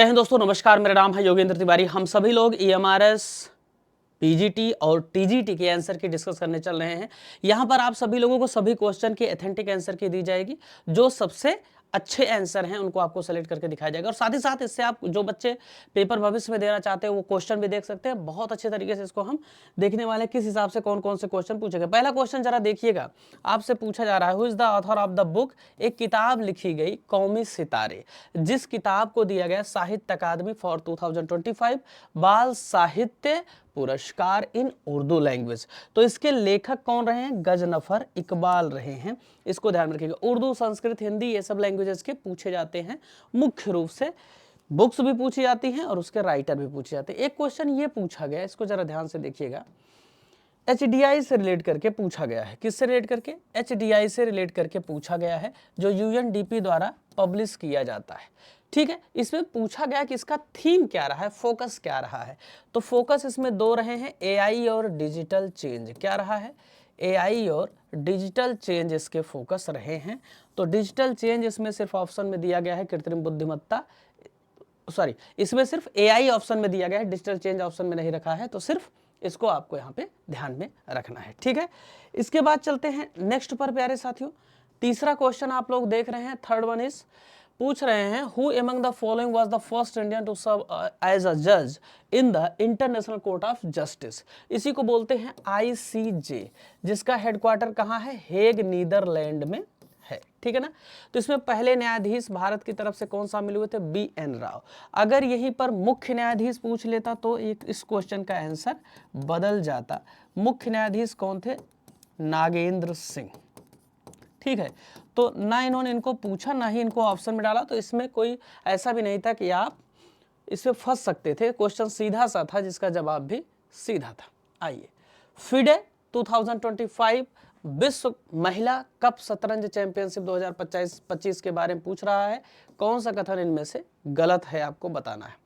जय हिंद दोस्तों, नमस्कार। मेरा नाम है योगेंद्र तिवारी। हम सभी लोग ईएमआरएस, पीजीटी और टीजीटी के आंसर की डिस्कस करने चल रहे हैं। यहाँ पर आप सभी लोगों को सभी क्वेश्चन की ऑथेंटिक आंसर की दी जाएगी। जो सबसे अच्छे आंसर हैं उनको आपको सेलेक्ट करके दिखाया जाएगा और साथ ही साथ इससे आप जो बच्चे पेपर भविष्य में देना चाहते हैं वो क्वेश्चन भी देख सकते हैं। बहुत अच्छे तरीके से इसको हम देखने वाले हैं, किस हिसाब से कौन कौन से क्वेश्चन पूछेंगे। पहला क्वेश्चन जरा देखिएगा, आपसे पूछा जा रहा है, who is the author of the book. एक किताब लिखी गई कौमी सितारे, जिस किताब को दिया गया साहित्य अकादमी फॉर 2025 बाल साहित्य पुरस्कार इन उर्दू लैंग्वेज। तो इसके लेखक कौन रहे हैं? गजनफर इकबाल रहे हैं। इसको ध्यान में रखिएगा। उर्दू, संस्कृत, हिंदी ये सब लैंग्वेजेस के पूछे जाते हैं। मुख्य रूप से बुक्स भी पूछी जाती हैं और उसके राइटर भी पूछे जाते हैं। एक क्वेश्चन ये पूछा गया, इसको जरा ध्यान से देखिएगा, एचडीआई से रिलेट करके पूछा गया है। किससे रिलेट करके? एचडीआई से रिलेट करके पूछा गया है, जो यूएनडीपी द्वारा पब्लिश किया जाता है। ठीक है, इसमें पूछा गया कि इसका थीम क्या रहा है, फोकस क्या रहा है। तो फोकस इसमें दो रहे हैं, एआई और डिजिटल चेंज। क्या रहा है? एआई और डिजिटल चेंज इसके फोकस रहे हैं। तो डिजिटल चेंज इसमें सिर्फ ऑप्शन में दिया गया है कृत्रिम बुद्धिमत्ता, सॉरी इसमें सिर्फ एआई ऑप्शन में दिया गया है, डिजिटल चेंज ऑप्शन में नहीं रखा है। तो सिर्फ इसको आपको यहाँ पे ध्यान में रखना है। ठीक है, इसके बाद चलते हैं नेक्स्ट पर प्यारे साथियों। तीसरा क्वेश्चन आप लोग देख रहे हैं, थर्ड वन इज पूछ रहे हैं, who among the following was the first Indian to serve as a जज in the International Court of Justice. इसी को बोलते हैं आईसीजे, जिसका हेडक्वार्टर कहाँ है? हेग, नीदरलैंड में है। ठीक है ना। तो इसमें पहले न्यायाधीश भारत की तरफ से कौन शामिल हुए थे? BN राव। अगर यहीं पर मुख्य न्यायाधीश पूछ लेता तो एक इस क्वेश्चन का आंसर बदल जाता। मुख्य न्यायाधीश कौन थे? नागेंद्र सिंह। ठीक है, तो ना इन्होंने इनको पूछा, ना ही इनको ऑप्शन में डाला। तो इसमें कोई ऐसा भी नहीं था कि आप इसमें फंस सकते थे। क्वेश्चन सीधा सा था, जिसका जवाब भी सीधा था। आइए, फिडे 2025 विश्व महिला कप शतरंज चैंपियनशिप 2025 के बारे में पूछ रहा है। कौन सा कथन इनमें से गलत है आपको बताना है।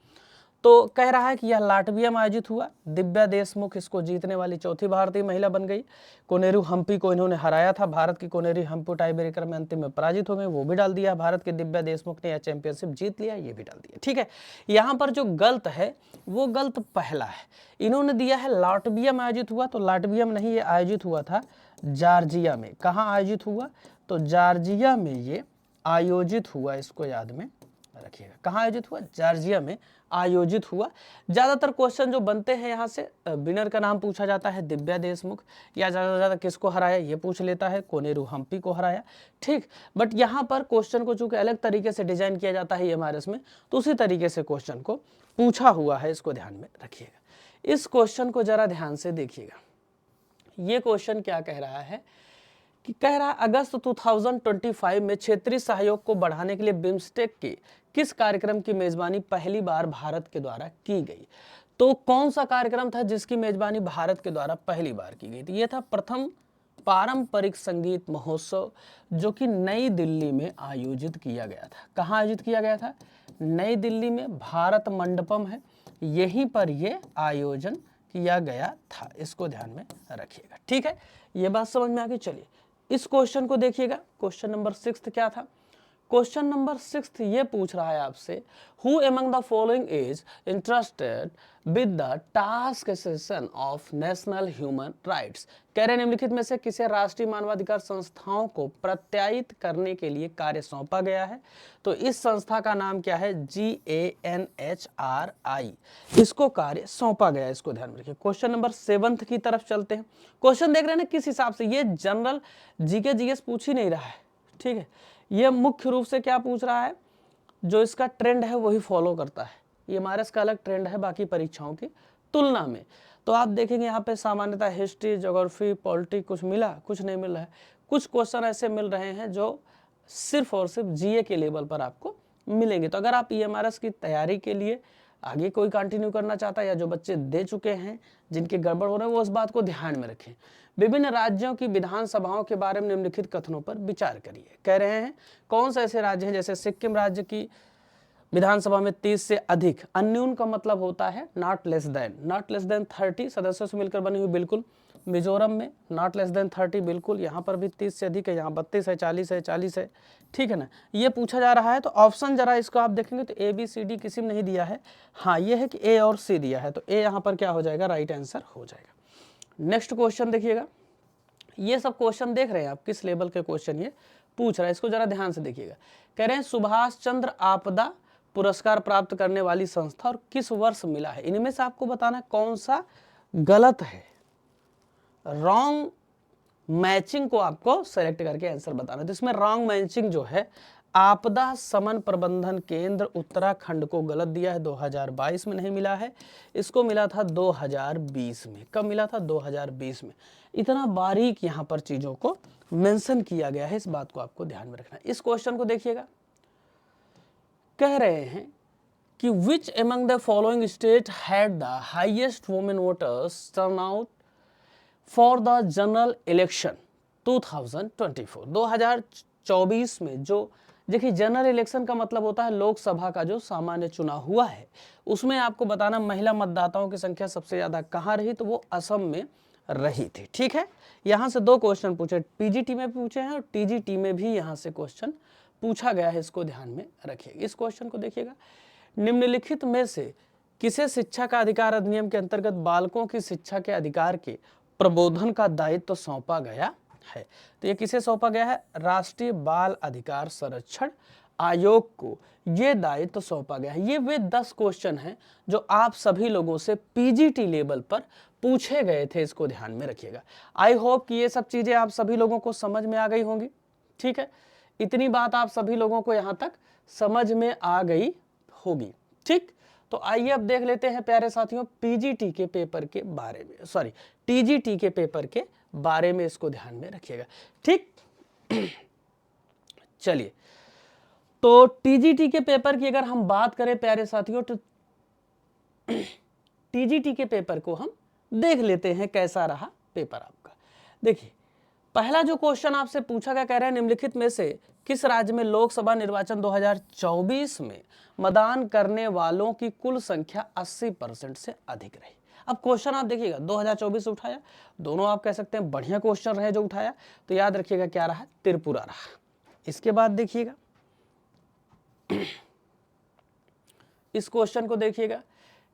तो कह रहा है कि यह लाटविया में आयोजित हुआ। दिव्या देशमुख इसको जीतने वाली चौथी भारतीय महिला बन गई। कोनेरू हम्पी को इन्होंने हराया था। भारत की कोनेरू हम्पी टाई ब्रेकर में अंतिम में पराजित हो गए, वो भी डाल दिया। भारत के दिव्या देशमुख ने यह चैंपियनशिप जीत लिया, ये भी डाल दिया। ठीक है, यहाँ पर जो गलत है वो गलत पहला है। इन्होंने दिया है लाटविया में आयोजित हुआ, तो लाटविया में नहीं, ये आयोजित हुआ था जॉर्जिया में। कहाँ आयोजित हुआ? तो जॉर्जिया में ये आयोजित हुआ, इसको याद में रखिएगा। कहाँ आयोजित हुआ? जॉर्जिया में आयोजित हुआ। ज्यादातर क्वेश्चन जो बनते हैं यहाँ से विनर का नाम पूछा जाता है, दिव्या देशमुख, या ज्यादा से ज्यादा किसको हराया ये पूछ लेता है, कोनेरू हम्पी को हराया। ठीक, बट यहाँ पर क्वेश्चन को चूंकि अलग तरीके से डिजाइन किया जाता है ईएमआरएस में, तो उसी तरीके से क्वेश्चन को पूछा हुआ है, इसको ध्यान में रखिएगा। इस क्वेश्चन को जरा ध्यान से देखिएगा। ये क्वेश्चन क्या कह रहा है कि कह रहा है अगस्त 2025 में क्षेत्रीय सहयोग को बढ़ाने के लिए बिम्स्टेक के किस कार्यक्रम की मेजबानी पहली बार भारत के द्वारा की गई। तो कौन सा कार्यक्रम था जिसकी मेजबानी भारत के द्वारा पहली बार की गई थी? ये था प्रथम पारंपरिक संगीत महोत्सव, जो कि नई दिल्ली में आयोजित किया गया था। कहाँ आयोजित किया गया था? नई दिल्ली में, भारत मंडपम है, यहीं पर यह आयोजन किया गया था। इसको ध्यान में रखिएगा। ठीक है, ये बात समझ में आ गई। चलिए इस क्वेश्चन को देखिएगा। क्वेश्चन नंबर 6 क्या था? क्वेश्चन नंबर 6 ये पूछ रहा है आपसे, who among the following is interested with the task session of national human rights. कह रहे निम्नलिखित में से किसे राष्ट्रीय मानवाधिकार संस्थाओं को प्रत्यायित करने के लिए कार्य सौंपा गया है। तो इस संस्था का नाम क्या है? GANHRI, इसको कार्य सौंपा गया है, इसको ध्यान में रखिए। क्वेश्चन नंबर 7 की तरफ चलते हैं। क्वेश्चन देख रहे हैं ना किस हिसाब से, ये जनरल जीके जीएस पूछ ही नहीं रहा है। ठीक है, ये मुख्य रूप से क्या पूछ रहा है, जो इसका ट्रेंड है वही फॉलो करता है। ये ईएमआरएस का अलग ट्रेंड है बाकी परीक्षाओं की तुलना में। तो आप देखेंगे यहाँ पे सामान्यतः हिस्ट्री, ज्योग्राफी, पॉलिटी कुछ मिला, कुछ नहीं मिल रहा है। कुछ क्वेश्चन ऐसे मिल रहे हैं जो सिर्फ और सिर्फ जीए के लेवल पर आपको मिलेंगे। तो अगर आप ईएमआरएस की तैयारी के लिए आगे कोई कंटिन्यू करना चाहता है, या जो बच्चे दे चुके हैं जिनके गड़बड़ हो रहे हैं, वो इस बात को ध्यान में रखें। विभिन्न राज्यों की विधानसभाओं के बारे में निम्नलिखित कथनों पर विचार करिए। कह रहे हैं कौन से ऐसे राज्य हैं, जैसे सिक्किम राज्य की विधानसभा में 30 से अधिक, अन्यून का मतलब होता है नॉट लेस देन 30 सदस्यों से मिलकर बनी हुई, बिल्कुल मिजोरम में नॉट लेस देन 30, बिल्कुल यहाँ पर भी 30 से अधिक है, यहाँ 32 है, 40 है, 40 है, ठीक है ना। ये पूछा जा रहा है तो ऑप्शन जरा इसको आप देखेंगे तो ABCD किसी में नहीं दिया है, हाँ ये है कि A और C दिया है, तो A यहाँ पर क्या हो जाएगा, राइट आंसर हो जाएगा। नेक्स्ट क्वेश्चन देखिएगा, ये सब क्वेश्चन देख रहे हैं आप किस लेवल के क्वेश्चन ये पूछ रहा है, इसको जरा ध्यान से देखिएगा। कह रहे हैं सुभाष चंद्र आपदा पुरस्कार प्राप्त करने वाली संस्था और किस वर्ष मिला है, इनमें से आपको बताना कौन सा गलत है, रॉन्ग मैचिंग को आपको सेलेक्ट करके आंसर बताना है। तो इसमें रॉन्ग मैचिंग जो है, आपदा समन प्रबंधन केंद्र उत्तराखंड को गलत दिया है, 2022 में नहीं मिला है, इसको मिला था 2020 में। कब मिला था, 2020 में। इतना बारीक यहाँ पर चीजों को मेंशन किया गया है, इस बात को आपको ध्यान में रखना है। इस क्वेश्चन को देखिएगा, कह रहे हैं कि which among the following state had the highest women voters turnout for the general election 2024। 2024 में जो देखिए जनरल इलेक्शन का मतलब होता है लोकसभा का जो सामान्य चुनाव हुआ है, उसमें आपको बताना महिला मतदाताओं की संख्या सबसे ज्यादा कहाँ रही, तो वो असम में रही थी, ठीक है। यहाँ से 2 क्वेश्चन पूछे, PGT में पूछे हैं और TGT में भी यहाँ से क्वेश्चन पूछा गया है, इसको ध्यान में रखिएगा। इस क्वेश्चन को देखिएगा, निम्नलिखित में से किसे शिक्षा का अधिकार अधिनियम के अंतर्गत बालकों की शिक्षा के अधिकार के प्रबोधन का दायित्व तो सौंपा गया है, तो ये किसे सौंपा गया है, राष्ट्रीय बाल अधिकार संरक्षण आयोग को ये दायित्व तो सौंपा गया है। ये वे 10 क्वेश्चन हैं जो आप सभी लोगों से PGT लेवल पर पूछे गए थे, इसको ध्यान में रखिएगा। आई होप कि ये सब चीजें आप सभी लोगों को समझ में आ गई होंगी, ठीक है। इतनी बात आप सभी लोगों को यहाँ तक समझ में आ गई होगी, ठीक। तो आइए अब देख लेते हैं प्यारे साथियों PGT के पेपर के बारे में, सॉरी TGT के पेपर के बारे में, इसको ध्यान में रखिएगा, ठीक। चलिए, तो TGT के पेपर की अगर हम बात करें प्यारे साथियों, तो TGT के पेपर को हम देख लेते हैं कैसा रहा पेपर आपका। देखिए, पहला जो क्वेश्चन आपसे पूछा गया, कह रहे हैं निम्नलिखित में से किस राज्य में लोकसभा निर्वाचन 2024 में मतदान करने वालों की कुल संख्या 80% से अधिक रही। अब क्वेश्चन आप देखिएगा 2024 उठाया, दोनों आप कह सकते हैं बढ़िया क्वेश्चन रहे जो उठाया, तो याद रखिएगा क्या रहा, त्रिपुरा रहा। इसके बाद देखिएगा इस क्वेश्चन को देखिएगा,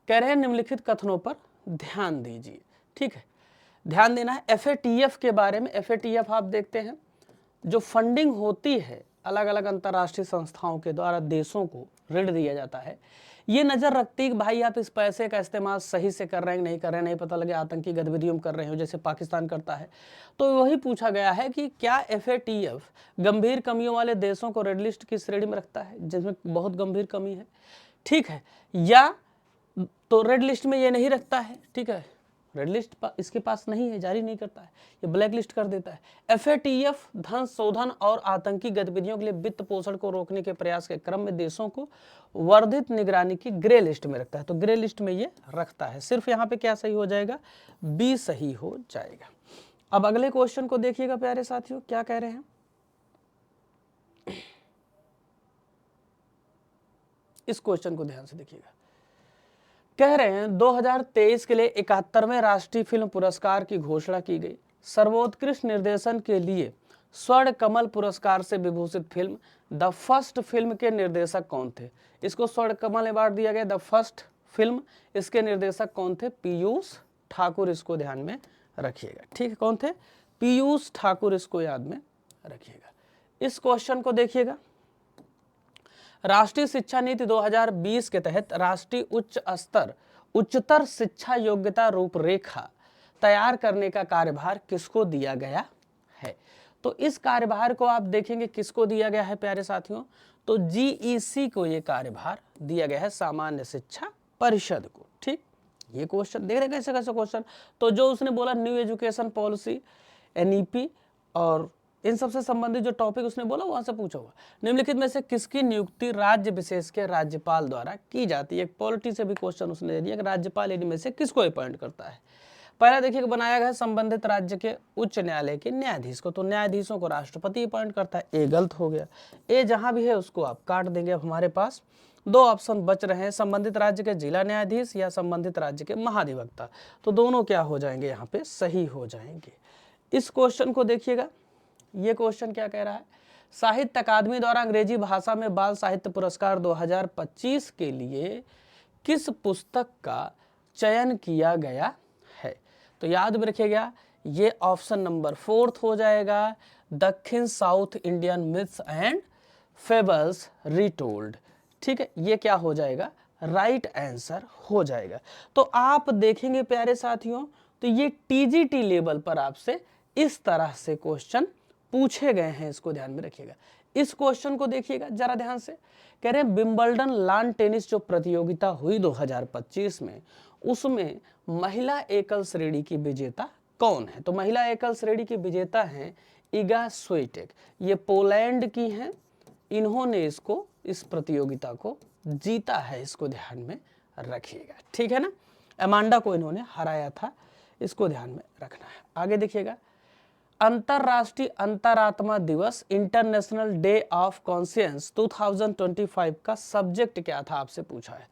कह रहे हैं निम्नलिखित कथनों पर ध्यान दीजिए, ठीक है। ध्यान देना है FATF के बारे में। FATF आप देखते हैं जो फंडिंग होती है अलग अलग अंतर्राष्ट्रीय संस्थाओं के द्वारा देशों को ऋण दिया जाता है, ये नजर रखती है कि भाई आप इस पैसे का इस्तेमाल सही से कर रहे हैं नहीं कर रहे हैं, नहीं पता लगे आतंकी गतिविधियों में कर रहे हो जैसे पाकिस्तान करता है। तो वही पूछा गया है कि क्या FATF गंभीर कमियों वाले देशों को रेड लिस्ट की श्रेणी में रखता है जिसमें बहुत गंभीर कमी है, ठीक है, या तो रेड लिस्ट में ये नहीं रखता है, ठीक है, रेड लिस्ट इसके पास नहीं है, जारी नहीं करता है, ये ब्लैक लिस्ट कर देता है। FATF धन शोधन और आतंकी गतिविधियों के लिए वित्त पोषण को रोकने के प्रयास के क्रम में देशों को वर्धित निगरानी की ग्रे लिस्ट में रखता है, तो ग्रे लिस्ट में ये रखता है। सिर्फ यहाँ पे क्या सही हो जाएगा, B सही हो जाएगा। अब अगले क्वेश्चन को देखिएगा प्यारे साथियों, क्या कह रहे हैं, इस क्वेश्चन को ध्यान से देखिएगा। कह रहे हैं 2023 के लिए 71वें राष्ट्रीय फिल्म पुरस्कार की घोषणा की गई। सर्वोत्कृष्ट निर्देशन के लिए स्वर्ण कमल पुरस्कार से विभूषित फिल्म द फर्स्ट फिल्म के निर्देशक कौन थे। इसको स्वर्ण कमल अवार्ड दिया गया, द फर्स्ट फिल्म, इसके निर्देशक कौन थे, पीयूष ठाकुर, इसको ध्यान में रखिएगा, ठीक है, कौन थे, पीयूष ठाकुर, इसको याद में रखिएगा। इस क्वेश्चन को देखिएगा, राष्ट्रीय शिक्षा नीति 2020 के तहत राष्ट्रीय उच्चतर शिक्षा योग्यता रूपरेखा तैयार करने का कार्यभार किसको दिया गया है। तो इस कार्यभार को आप देखेंगे किसको दिया गया है प्यारे साथियों, तो GEC को ये कार्यभार दिया गया है, सामान्य शिक्षा परिषद को, ठीक। ये क्वेश्चन देख रहे कैसे कैसे क्वेश्चन, तो जो उसने बोला न्यू एजुकेशन पॉलिसी, NEP और इन सबसे संबंधित जो टॉपिक उसने बोला वहां से पूछा हुआ। निम्नलिखित में से किसकी नियुक्ति राज्य विशेष के राज्यपाल द्वारा की जाती है। एक पॉलिटी से भी क्वेश्चन उसने दे दिया कि राज्यपाल इनमें से किसको अपॉइंट करता है। पहला देखिए बनाया गया संबंधित राज्य के उच्च न्यायालय के न्यायाधीश को, तो न्यायाधीशों को राष्ट्रपति अपॉइंट करता है, ये गलत हो गया, ये जहां भी है उसको आप काट देंगे। अब हमारे पास दो ऑप्शन बच रहे हैं, संबंधित राज्य के जिला न्यायाधीश या संबंधित राज्य के महाधिवक्ता। तो दोनों क्या हो जाएंगे, यहाँ पे सही हो जाएंगे। इस क्वेश्चन को देखिएगा, ये क्वेश्चन क्या कह रहा है, साहित्य अकादमी द्वारा अंग्रेजी भाषा में बाल साहित्य पुरस्कार 2025 के लिए किस पुस्तक का चयन किया गया है। तो याद में रखिएगा, ये ऑप्शन नंबर 4 हो जाएगा, दक्षिण south Indian myths and fables retold. ठीक है, ये क्या हो जाएगा, राइट आंसर हो जाएगा। तो आप देखेंगे प्यारे साथियों, तो ये टीजीटी लेवल पर आपसे इस तरह से क्वेश्चन पूछे गए हैं, इसको ध्यान में रखिएगा। इस क्वेश्चन को देखिएगा जरा ध्यान से, कह रहे हैं विंबलडन लॉन टेनिस जो प्रतियोगिता हुई 2025 में, उसमें महिला एकल श्रेणी की विजेता कौन है। तो महिला एकल श्रेणी की विजेता हैं इगा स्विएटेक, ये पोलैंड की हैं, इन्होंने इसको, इस प्रतियोगिता को जीता है, इसको ध्यान में रखिएगा। ठीक है ना, अमांडा को इन्होंने हराया था, इसको ध्यान में रखना है। आगे देखिएगा, अंतरराष्ट्रीय अंतरात्मा दिवस इंटरनेशनल डे ऑफ कॉन्शियंस 2025 का सब्जेक्ट क्या था, आपसे पूछा है।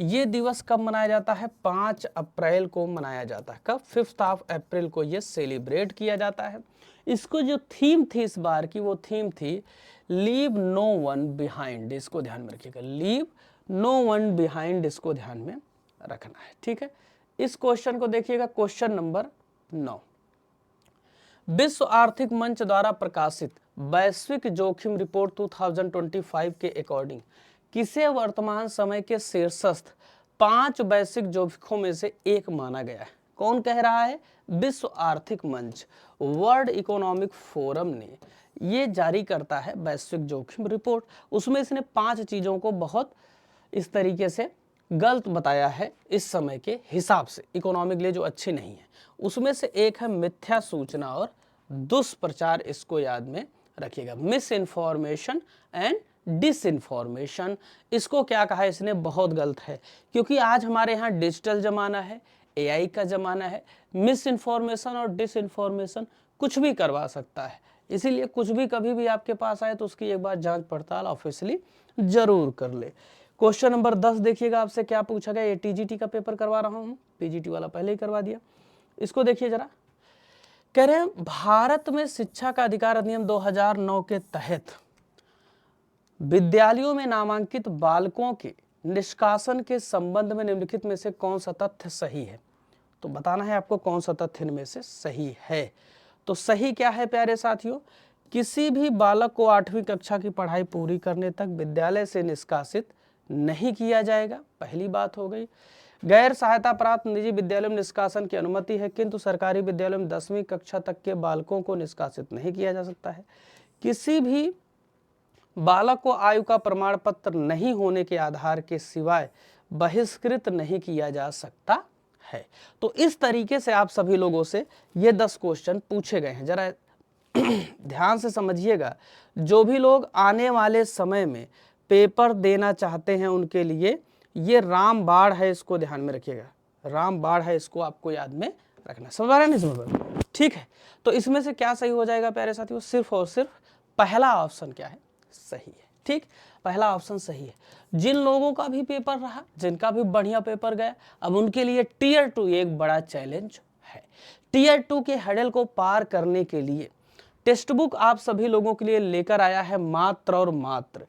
ये दिवस कब मनाया जाता है, 5 अप्रैल को मनाया जाता है। कब, 5 अप्रैल को ये सेलिब्रेट किया जाता है। इसको जो थीम थी इस बार की, वो थीम थी लीव नो वन बिहाइंड, इसको ध्यान में रखिएगा, लीव नो वन बिहाइंड, इसको ध्यान में रखना है। ठीक है, इस क्वेश्चन को देखिएगा, क्वेश्चन नंबर 9, विश्व आर्थिक मंच द्वारा प्रकाशित वैश्विक जोखिम रिपोर्ट 2025 के अकॉर्डिंग किसे वर्तमान समय के शीर्षस्थ 5 वैश्विक जोखिमों में से एक माना गया है। कौन कह रहा है, विश्व आर्थिक मंच, वर्ल्ड इकोनॉमिक फोरम ने ये जारी करता है वैश्विक जोखिम रिपोर्ट। उसमें इसने 5 चीजों को बहुत इस तरीके से गलत बताया है इस समय के हिसाब से, इकोनॉमिकली जो अच्छी नहीं है। उसमें से एक है मिथ्या सूचना और दुष्प्रचार, इसको याद में रखिएगा, मिस इन्फॉर्मेशन एंड डिसइंफॉर्मेशन। इसको क्या कहा है इसने, बहुत गलत है, क्योंकि आज हमारे यहाँ डिजिटल जमाना है, एआई का जमाना है, मिस इन्फॉर्मेशन और डिसइंफॉर्मेशन कुछ भी करवा सकता है। इसीलिए कुछ भी कभी भी आपके पास आए तो उसकी एक बार जांच पड़ताल ऑफिशियली जरूर कर ले। क्वेश्चन नंबर 10 देखिएगा, आपसे क्या पूछा गया, ये टीजीटी का पेपर करवा रहा हूं, पीजीटी वाला पहले ही करवा दिया। इसको देखिए जरा, कह रहे हैं भारत में शिक्षा का अधिकार अधिनियम 2009 के तहत विद्यालयों में नामांकित बालकों के निष्कासन के संबंध में निम्नलिखित में से कौन सा तथ्य सही है। तो बताना है आपको कौन सा तथ्य इनमें से सही है। तो सही क्या है प्यारे साथियों, किसी भी बालक को 8वीं कक्षा की पढ़ाई पूरी करने तक विद्यालय से निष्कासित नहीं किया जाएगा, पहली बात हो गई। गैर सहायता प्राप्त निजी विद्यालयों में निष्कासन की अनुमति है, किंतु सरकारी विद्यालयों में 10वीं कक्षा तक के बालकों को निष्कासित नहीं किया जा सकता है। किसी भी बालक को आयु का प्रमाण पत्र नहीं होने के आधार के सिवाय बहिष्कृत नहीं किया जा सकता है। तो इस तरीके से आप सभी लोगों से ये 10 क्वेश्चन पूछे गए हैं, जरा ध्यान से समझिएगा। जो भी लोग आने वाले समय में पेपर देना चाहते हैं उनके लिए ये रामबाण है, इसको ध्यान में रखिएगा, रामबाण है, इसको आपको याद में रखना। समझ आ रहा है, नहीं समझ आ रहा? ठीक है, तो इसमें से क्या सही हो जाएगा प्यारे साथियों, सिर्फ और सिर्फ पहला ऑप्शन क्या है, सही है। ठीक, पहला ऑप्शन सही है। जिन लोगों का भी पेपर रहा, जिनका भी बढ़िया पेपर गया, अब उनके लिए टीयर 2 एक बड़ा चैलेंज है। टीयर 2 के हर्डल को पार करने के लिए टेक्स्ट बुक आप सभी लोगों के लिए लेकर आया है मात्र और मात्र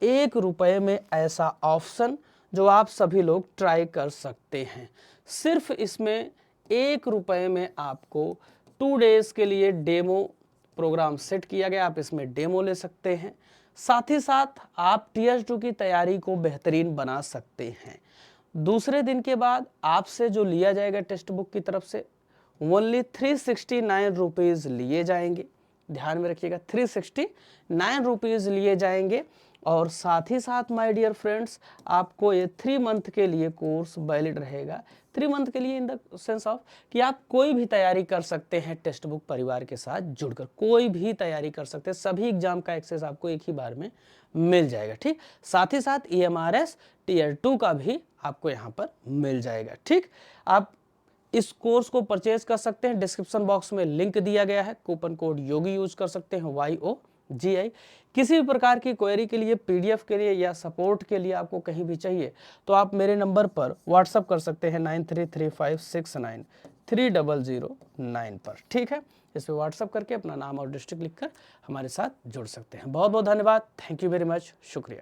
₹1 में ऐसा ऑप्शन जो आप सभी लोग ट्राई कर सकते हैं। सिर्फ इसमें ₹1 में आपको 2 डेज के लिए डेमो प्रोग्राम सेट किया गया, आप इसमें डेमो ले सकते हैं। साथ ही साथ आप टीयर 2 की तैयारी को बेहतरीन बना सकते हैं। दूसरे दिन के बाद आपसे जो लिया जाएगा टेक्स्ट बुक की तरफ से ओनली ₹369 लिए जाएंगे, ध्यान में रखिएगा, ₹369 लिए जाएंगे। और साथ ही साथ माय डियर फ्रेंड्स, आपको ये 3 मंथ के लिए कोर्स वैलिड रहेगा। 3 मंथ के लिए इन द सेंस ऑफ कि आप कोई भी तैयारी कर सकते हैं, टेक्स्ट बुक परिवार के साथ जुड़कर कोई भी तैयारी कर सकते हैं। सभी एग्जाम का एक्सेस आपको एक ही बार में मिल जाएगा। ठीक, साथ ही साथ EMRS टीयर 2 का भी आपको यहाँ पर मिल जाएगा। ठीक, आप इस कोर्स को परचेज कर सकते हैं, डिस्क्रिप्शन बॉक्स में लिंक दिया गया है, कूपन कोड योगी यूज कर सकते हैं, YO GI। किसी भी प्रकार की क्वेरी के लिए, PDF के लिए या सपोर्ट के लिए आपको कहीं भी चाहिए तो आप मेरे नंबर पर व्हाट्सअप कर सकते हैं 9335693009 पर। ठीक है, इस पर व्हाट्सअप करके अपना नाम और डिस्ट्रिक्ट लिखकर हमारे साथ जुड़ सकते हैं। बहुत बहुत धन्यवाद, थैंक यू वेरी मच, शुक्रिया।